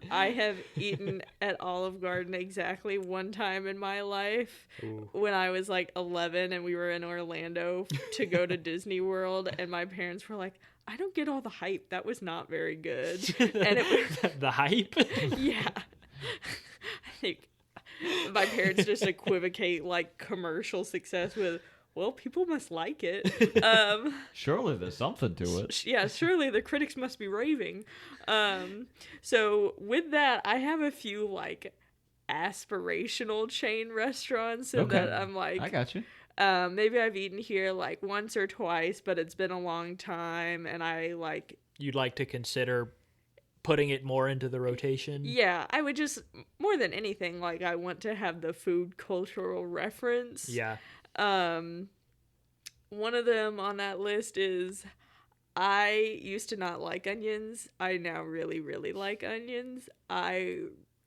I have eaten at Olive Garden exactly one time in my life. Ooh. When I was like 11 and we were in Orlando to go to Disney World, and my parents were like, I don't get all the hype. That was not very good. And it was the hype? Yeah. I think my parents just equivocate like commercial success with, well, people must like it. Surely there's something to it. Yeah, surely the critics must be raving. So with that, I have a few like aspirational chain restaurants, and that I'm like, I got you. Maybe I've eaten here like once or twice, but it's been a long time, and I like. You'd like to consider putting it more into the rotation? Yeah, I would just, more than anything, like I want to have the food cultural reference. Yeah. One of them on that list is, I used to not like onions. I now really, really like onions. I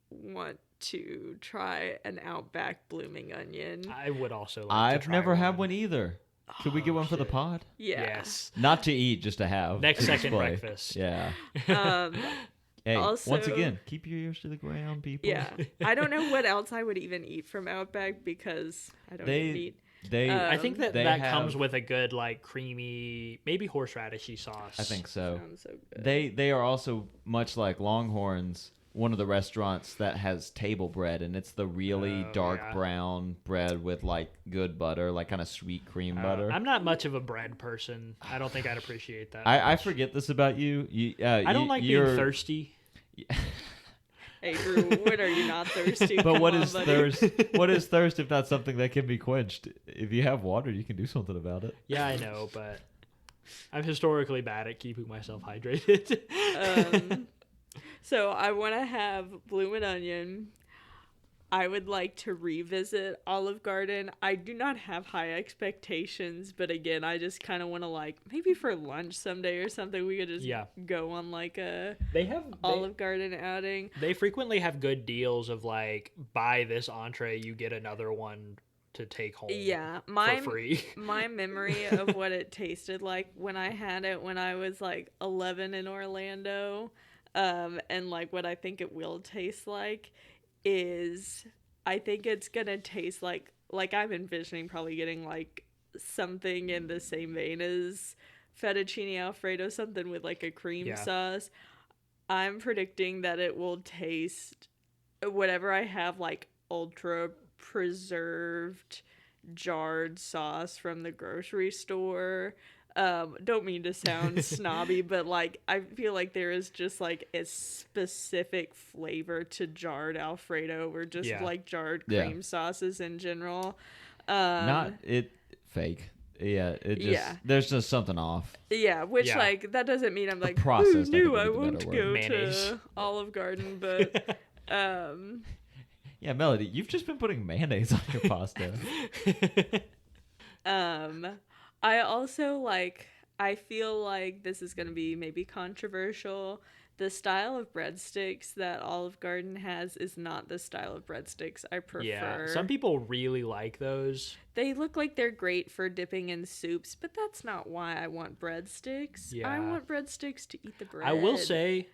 want to try an Outback blooming onion. I would also like I've to try never had one either. Could we get one for the shit. pod? Yeah. Yes. Not to eat, just to have. Next second display. breakfast. Yeah. Hey, Also, once again, keep your ears to the ground, people. Yeah. I don't know what else I would even eat from Outback, because I don't eat meat. I think that they comes have- with a good like creamy, maybe horseradishy sauce. I think so. Sounds so good. They are also, much like Longhorns, one of the restaurants that has table bread, and it's the really dark brown bread with like good butter, like kind of sweet cream butter. I'm not much of a bread person. I don't think I'd appreciate that. I forget this about you. I don't like being thirsty. Hey, Drew, when are you not thirsty? But what Come is on, buddy. thirst? What is thirst if not something that can be quenched? If you have water, you can do something about it. Yeah, I know, but I'm historically bad at keeping myself hydrated. So I want to have Bloomin' Onion. I would like to revisit Olive Garden. I do not have high expectations, but again, I just kind of want to, like, maybe for lunch someday or something, we could just go on like a Olive Garden outing. They frequently have good deals of like, buy this entree, you get another one to take home. Yeah, for free. My memory of what it tasted like when I had it when I was like 11 in Orlando, and like what I think it will taste like is, I think it's gonna taste like I'm envisioning probably getting like something in the same vein as fettuccine Alfredo, something with like a cream sauce. I'm predicting that it will taste whatever I have, like ultra preserved jarred sauce from the grocery store. Don't mean to sound snobby, but like I feel like there is just like a specific flavor to jarred Alfredo or just like jarred cream sauces in general. Not it fake. Yeah, it just there's just something off. Yeah, which like that doesn't mean I'm like process, no, I won't go mayonnaise. to Olive Garden, but yeah, Melody, you've just been putting mayonnaise on your pasta. I also like, I feel like this is going to be maybe controversial. The style of breadsticks that Olive Garden has is not the style of breadsticks I prefer. Yeah, some people really like those. They look like they're great for dipping in soups, but that's not why I want breadsticks. Yeah. I want breadsticks to eat the bread. I will say,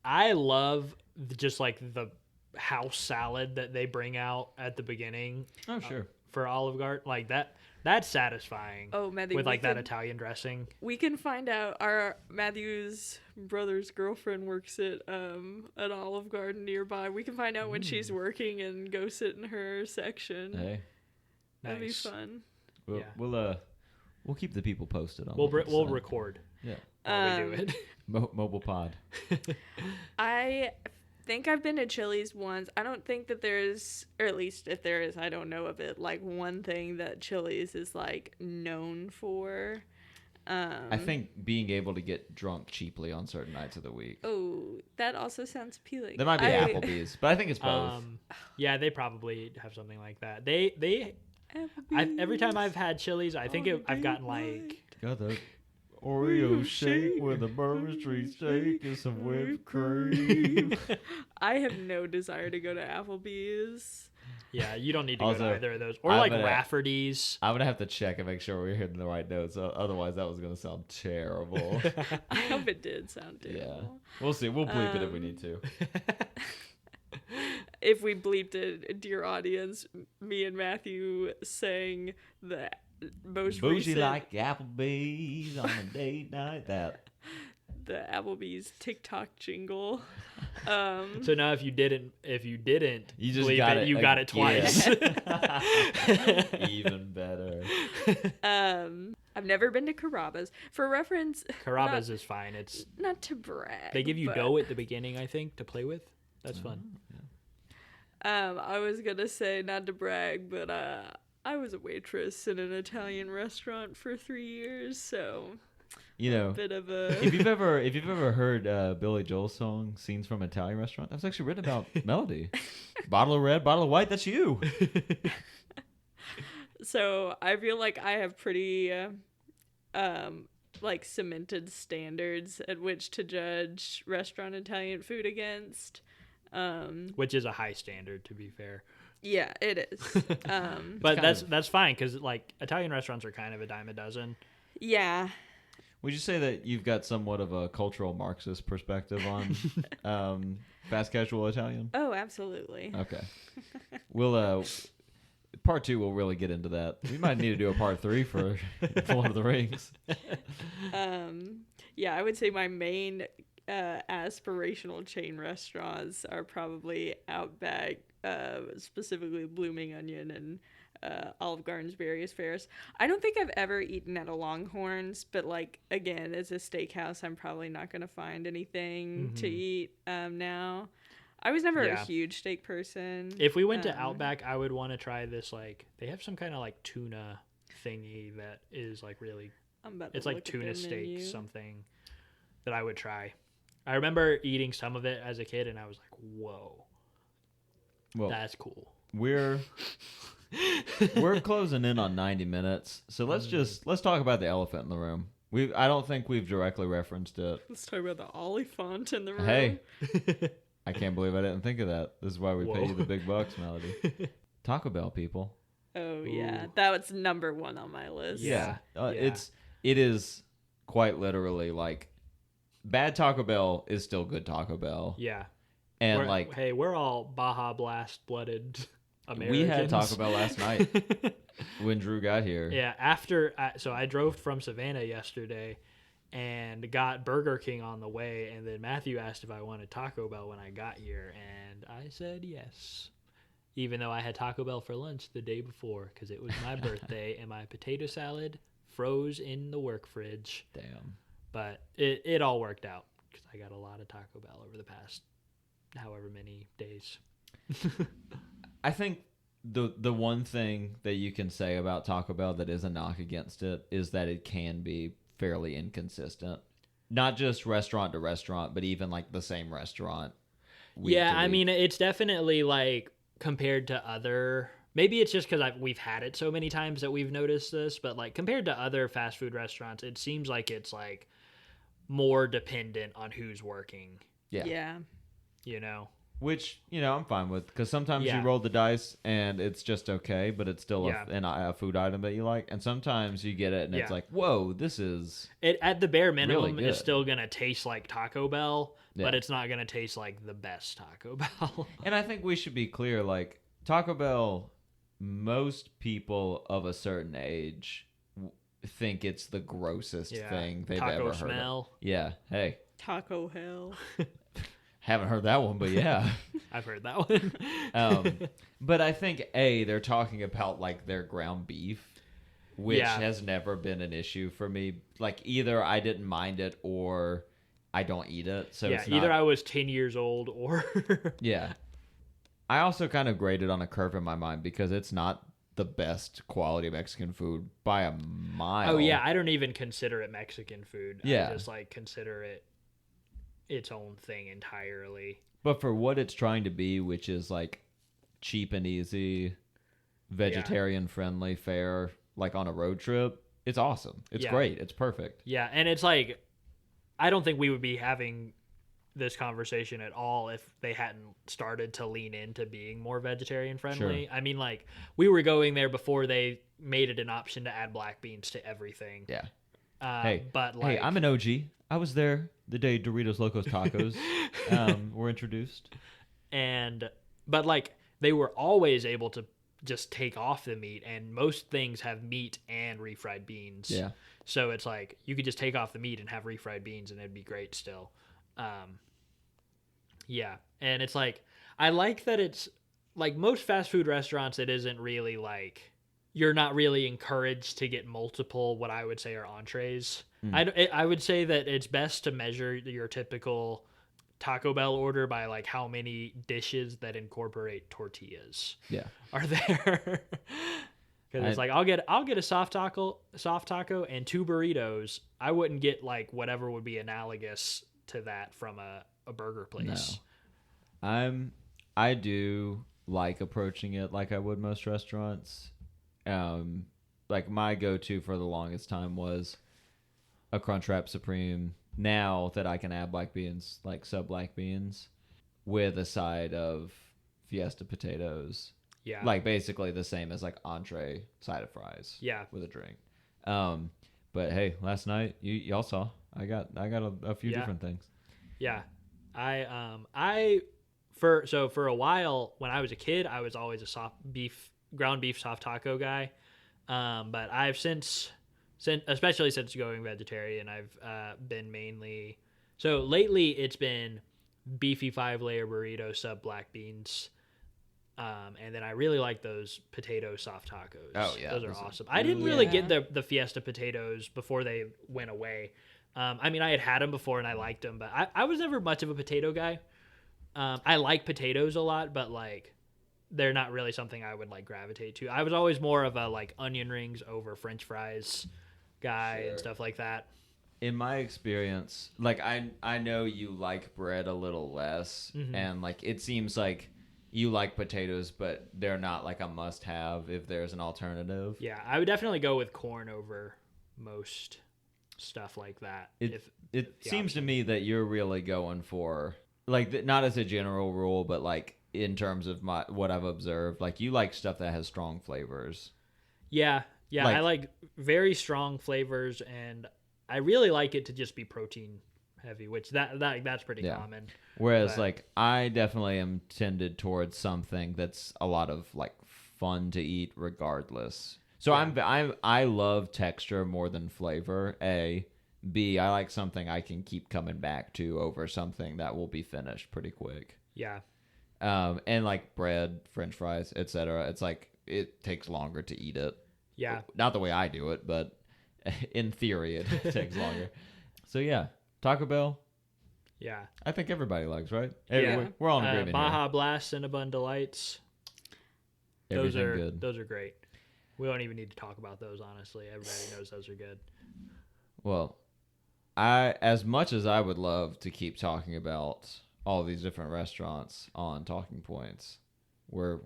I love just like the house salad that they bring out at the beginning. Oh, sure. For Olive Garden, like that. That's satisfying. Oh, Matthew, with like that Italian dressing. We can find out. Our Matthew's brother's girlfriend works at an Olive Garden nearby. We can find out when she's working and go sit in her section. Hey, that'd be fun. We'll keep the people posted on. We'll record. Yeah, while we do it. Mobile pod. I think I've been to Chili's once. I don't think that there's, or at least if there is, I don't know of it, like one thing that Chili's is like known for. I think being able to get drunk cheaply on certain nights of the week. Oh, that also sounds appealing. There might be Applebee's, but I think it's both. Yeah, they probably have something like that. Every time I've had Chili's, I think I've gotten like got the Oreo shake with a Bourbon Street steak and some whipped cream. I have no desire to go to Applebee's. Yeah, you don't need to go to either of those. Or like Rafferty's. I'm going to have to check and make sure we're hitting the right notes. Otherwise, that was going to sound terrible. I hope it did sound terrible. Yeah. We'll see. We'll bleep it if we need to. If we bleeped it, dear audience, me and Matthew sang the most Bougie recent... like Applebee's on a date night. The Applebee's TikTok jingle. So now if you didn't you just believe got it, you got it twice. Even better. I've never been to Carrabba's. For reference, Carrabba's is fine. It's not to brag. They give you dough at the beginning, I think, to play with. That's fun. I was gonna say not to brag, but I was a waitress in an Italian restaurant for 3 years, so you know, a bit of a. If you've ever heard Billy Joel's song "Scenes from an Italian Restaurant," that was actually written about Melody. Bottle of red, bottle of white. That's you. So I feel like I have pretty, like cemented standards at which to judge restaurant Italian food against. Which is a high standard, to be fair. Yeah, it is. But that's fine because like Italian restaurants are kind of a dime a dozen. Yeah. Would you say that you've got somewhat of a cultural Marxist perspective on fast casual Italian? Oh, absolutely. Okay. We'll part 2 we'll really get into that. We might need to do a part 3 for Lord of the Rings. Yeah, I would say my main aspirational chain restaurants are probably Outback, specifically Blooming Onion and Olive Garden's various fares. I don't think I've ever eaten at a Longhorn's, but like again, as a steakhouse, I'm probably not going to find anything to eat now. I was never a huge steak person. If we went to Outback, I would want to try this. Like they have some kind of like tuna thingy that is like really. It's like tuna steak something that I would try. I remember eating some of it as a kid, and I was like, "Whoa, well, that's cool." We're closing in on 90 minutes, so let's talk about the elephant in the room. I don't think we've directly referenced it. Let's talk about the Oliphant in the room. Hey, I can't believe I didn't think of that. This is why we pay you the big bucks, Melody. Taco Bell, people. Oh yeah, that was number 1 on my list. Yeah. It is quite literally like bad Taco Bell is still good Taco Bell. Yeah. And we're all Baja Blast blooded. Americans. We had Taco Bell last night when Drew got here. Yeah, so I drove from Savannah yesterday and got Burger King on the way, and then Matthew asked if I wanted Taco Bell when I got here, and I said yes. Even though I had Taco Bell for lunch the day before because it was my birthday and my potato salad froze in the work fridge. Damn. But it all worked out because I got a lot of Taco Bell over the past however many days. I think the one thing that you can say about Taco Bell that is a knock against it is that it can be fairly inconsistent. Not just restaurant to restaurant, but even like the same restaurant. Yeah, I mean, it's definitely like compared to other. Maybe it's just because we've had it so many times that we've noticed this, but like compared to other fast food restaurants, it seems like it's like more dependent on who's working. Yeah. You know? Which, I'm fine with, because sometimes Yeah. you roll the dice and it's just okay, but it's still Yeah. a food item that you like. And sometimes you get it and it's Yeah. like, whoa, this is... It at the bare minimum Really is good. still going to taste like Taco Bell, Yeah. but it's not going to taste like the best Taco Bell. And I think we should be clear, like, Taco Bell, most people of a certain age think it's the grossest Yeah. thing they've Taco ever heard smell. of. Yeah, hey, Taco hell. haven't heard that one, but yeah. I've heard that one. But I think, they're talking about, like, their ground beef, which Yeah. has never been an issue for me. Like, either I didn't mind it or I don't eat it. So yeah, it's not... either I was 10 years old or... Yeah. I also kind of graded on a curve in my mind because it's not the best quality Mexican food by a mile. Oh, yeah, I don't even consider it Mexican food. Yeah. I just, like, consider it its own thing entirely. But for what it's trying to be, which is, like, cheap and easy, vegetarian-friendly fare, like, on a road trip, it's awesome. It's Yeah. great. It's perfect. Yeah, and it's like, I don't think we would be having this conversation at all if they hadn't started to lean into being more vegetarian friendly. Sure. I mean, like, we were going there before they made it an option to add black beans to everything. Yeah. But like, Hey, I'm an OG. I was there the day Doritos Locos Tacos were introduced. But like, they were always able to just take off the meat, and most things have meat and refried beans. Yeah. So it's like you could just take off the meat and have refried beans, and it'd be great still. Yeah, and it's like, I like that it's like most fast food restaurants, it isn't really like, you're not really encouraged to get multiple what I would say are entrees. I would say that it's best to measure your typical Taco Bell order by like how many dishes that incorporate tortillas are there. Because it's like, I'll get a soft taco and 2 burritos. I wouldn't get like whatever would be analogous to that from a burger place. No. I do like approaching it like I would most restaurants. Like my go-to for the longest time was a Crunchwrap Supreme. Now that I can add black beans, like sub black beans, with a side of Fiesta potatoes. Yeah. Like basically the same as like entree, side of fries. Yeah. With a drink. But hey, last night y'all saw I got a few different things. Yeah. For a while when I was a kid, I was always a ground beef soft taco guy. But I've since especially since going vegetarian, I've been mainly, so lately it's been beefy 5-layer burrito sub black beans. And then I really like those potato soft tacos. Oh yeah, those are awesome. I didn't really get the Fiesta potatoes before they went away. I mean, I had them before and I liked them, but I was never much of a potato guy. I like potatoes a lot, but like, they're not really something I would like gravitate to. I was always more of a like onion rings over French fries guy and stuff like that. In my experience, like I know you like bread a little less, and like it seems like you like potatoes, but they're not like a must-have if there's an alternative. Yeah, I would definitely go with corn over most stuff like that. It seems to me that you're really going for, like, not as a general rule, but like in terms of what I've observed, like you like stuff that has strong flavors. Yeah, Like, I like very strong flavors, and I really like it to just be protein heavy, which that's pretty Yeah. common. Whereas, But- like, I definitely am tended towards something that's a lot of like fun to eat, regardless. So I love texture more than flavor. A, B, I like something I can keep coming back to over something that will be finished pretty quick. Yeah. And like bread, French fries, etc. It's like it takes longer to eat it. Yeah. Not the way I do it, but in theory, it takes longer. So yeah, Taco Bell. Yeah. I think everybody likes, right? Yeah. We're all in agreement Baja here. Blast, Cinnabon Delights. Everything Those are good. Those are great. We don't even need to talk about those, honestly. Everybody knows those are good. Well, as much as I would love to keep talking about all these different restaurants on Talking Points, where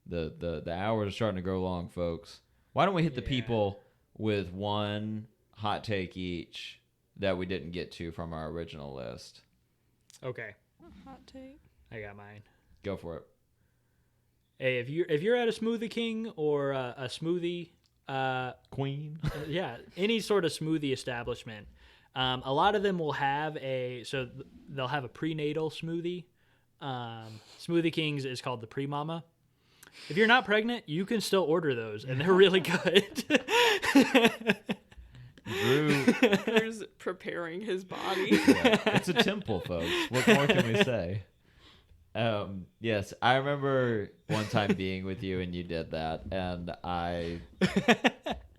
the hours are starting to grow long, folks. Why don't we hit the people with one hot take each that we didn't get to from our original list? Okay. Hot take. I got mine. Go for it. Hey, if you're at a Smoothie King or a smoothie, Queen. yeah, any sort of smoothie establishment, a lot of them will have they'll have a prenatal smoothie. Smoothie King's is called the Pre-Mama. If you're not pregnant, you can still order those, and they're really good. Drew. Drew's preparing his body. Yeah, it's a temple, folks. What more can we say? Yes, I remember one time being with you and you did that, and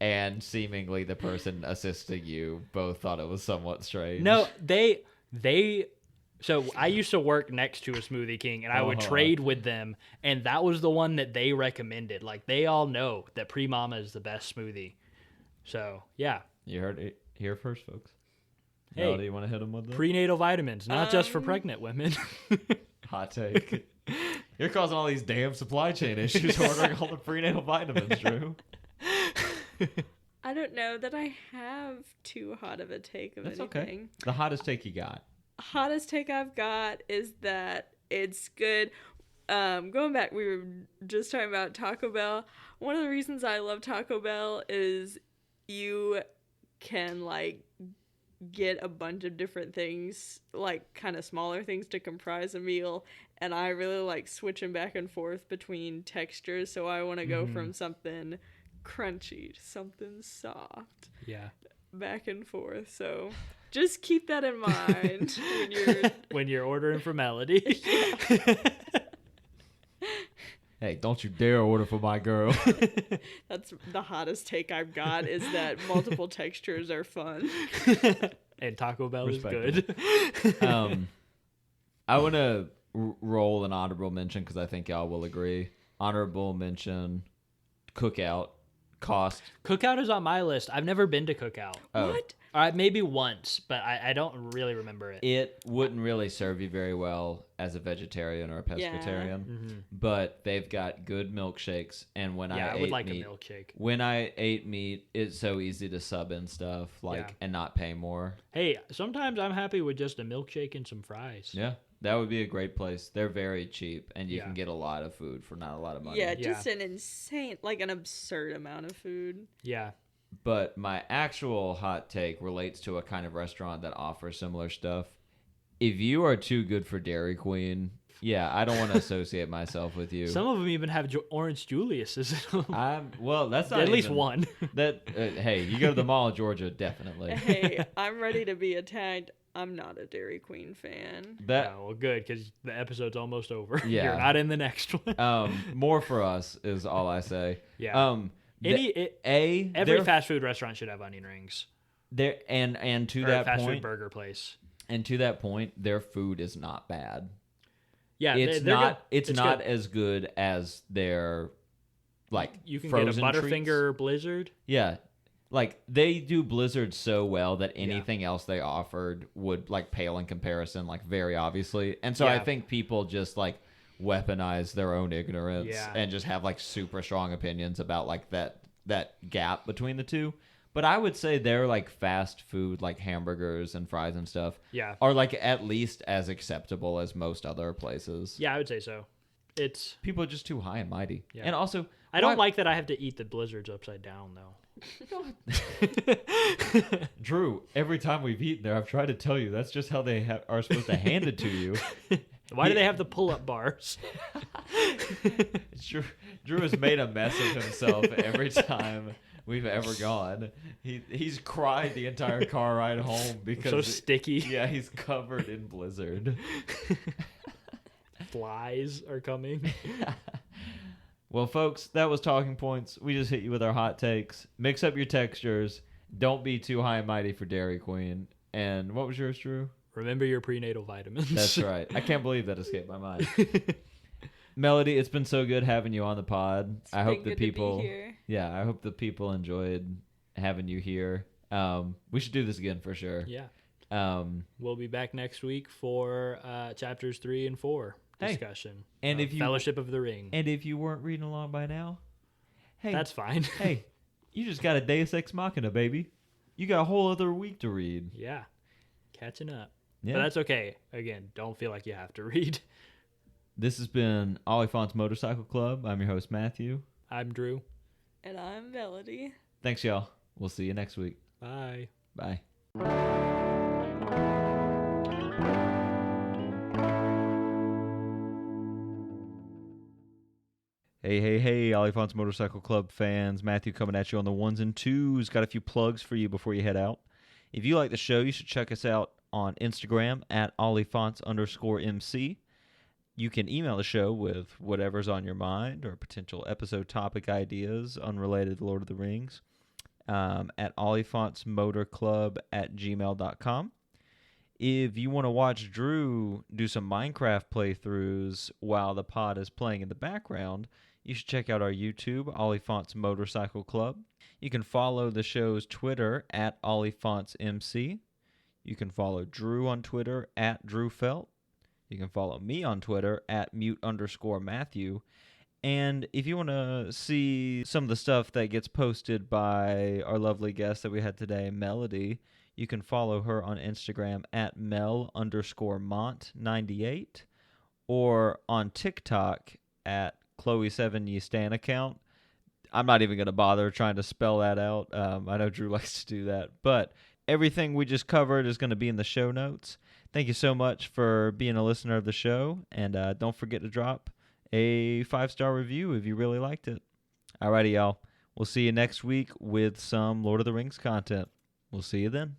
and seemingly the person assisting you both thought it was somewhat strange. No, so I used to work next to a Smoothie King, and I would trade with them, and that was the one that they recommended. Like, they all know that Pre-Mama is the best smoothie. So, yeah. You heard it here first, folks. Hey, Mel, do you want to hit them with the prenatal vitamins, not just for pregnant women. hot take? You're causing all these damn supply chain issues ordering all the prenatal vitamins, Drew. I don't know that I have too hot of a take of That's anything. okay. The hottest take you got. Hottest take I've got is that it's good. Going back, we were just talking about Taco Bell. One of the reasons I love Taco Bell is you can like get a bunch of different things, like kind of smaller things to comprise a meal, and I really like switching back and forth between textures, so I want to go from something crunchy to something soft, Yeah. back and forth. So just keep that in mind When you're ordering for Melody. Hey, don't you dare order for my girl. That's the hottest take I've got, is that multiple textures are fun. And Taco Bell is Respectable. good. I want to roll an honorable mention because I think y'all will agree. Honorable mention, Cookout. Cost. Cookout is on my list. I've never been to Cookout. Oh. What? Maybe once, but I don't really remember it. It wouldn't really serve you very well as a vegetarian or a pescatarian, but they've got good milkshakes. And when I would ate like meat, a milkshake. when I ate meat, it's so easy to sub in stuff and not pay more. Hey, sometimes I'm happy with just a milkshake and some fries. Yeah, that would be a great place. They're very cheap, and you Yeah. can get a lot of food for not a lot of money. Yeah, just an insane, like an absurd amount of food. Yeah. But my actual hot take relates to a kind of restaurant that offers similar stuff. If you are too good for Dairy Queen, yeah, I don't want to associate myself with you. Some of them even have Orange Julius's in them. Well, that's not At least even- one. That hey, you go to the Mall of Georgia, definitely. Hey, I'm ready to be attacked. I'm not a Dairy Queen fan. That Oh, well, good, because the episode's almost over. Yeah. You're not in the next one. more for us is all I say. Yeah. Every they're- fast food restaurant should have onion rings. they're and to Or a that fast food point, burger place. and to that point, their food is not bad. Yeah, It's they're not. good. It's not good. as good as their like You can get a frozen Butterfinger treats. Blizzard. Yeah. Like they do Blizzard so well that anything else they offered would like pale in comparison, like very obviously. And so I Yeah. think people just like weaponize their own ignorance Yeah. and just have like super strong opinions about like that gap between the two. But I would say they're like fast food, like hamburgers and fries and stuff, Yeah. are like at least as acceptable as most other places. Yeah, I would say so. It's People are just too high and mighty. Yeah. And also, I don't why- like that I have to eat the Blizzards upside down though. Drew, every time we've eaten there, I've tried to tell you that's just how they are supposed to hand it to you. Why do they have the pull-up bars? Drew has made a mess of himself every time we've ever gone. He's cried the entire car ride home because so sticky. Yeah, he's covered in blizzard. Flies are coming. Well, folks, that was Talking Points. We just hit you with our hot takes. Mix up your textures. Don't be too high and mighty for Dairy Queen. And what was yours, Drew? Remember your prenatal vitamins. That's right. I can't believe that escaped my mind. Melody, it's been so good having you on the pod. I hope the people, yeah, I hope the people enjoyed having you here. We should do this again for sure. Yeah. We'll be back next week for chapters 3 and 4 discussion. And if you Fellowship of the Ring. And if you weren't reading along by now, hey, that's fine. Hey, you just got a Deus Ex Machina, baby. You got a whole other week to read. Yeah, catching up. Yeah. But that's okay. Again, don't feel like you have to read. This has been Oliphant's Motorcycle Club. I'm your host, Matthew. I'm Drew. And I'm Melody. Thanks, y'all. We'll see you next week. Bye. Bye. Hey, Oliphant's Motorcycle Club fans. Matthew coming at you on the ones and twos. Got a few plugs for you before you head out. If you like the show, you should check us out on Instagram at Oliphants_MC. You can email the show with whatever's on your mind or potential episode topic ideas unrelated to Lord of the Rings at OliphantsMotorClub@gmail.com. If you want to watch Drew do some Minecraft playthroughs while the pod is playing in the background, you should check out our YouTube, Oliphant's Motorcycle Club. You can follow the show's Twitter at OliphantsMC. You can follow Drew on Twitter at DrewFelt. You can follow me on Twitter at mute_Matthew. And if you want to see some of the stuff that gets posted by our lovely guest that we had today, Melody, you can follow her on Instagram at Mel_Mont98 or on TikTok at Chloe7YeStan account. I'm not even going to bother trying to spell that out. I know Drew likes to do that. But everything we just covered is going to be in the show notes. Thank you so much for being a listener of the show. And don't forget to drop a 5-star review if you really liked it. Alrighty, y'all. We'll see you next week with some Lord of the Rings content. We'll see you then.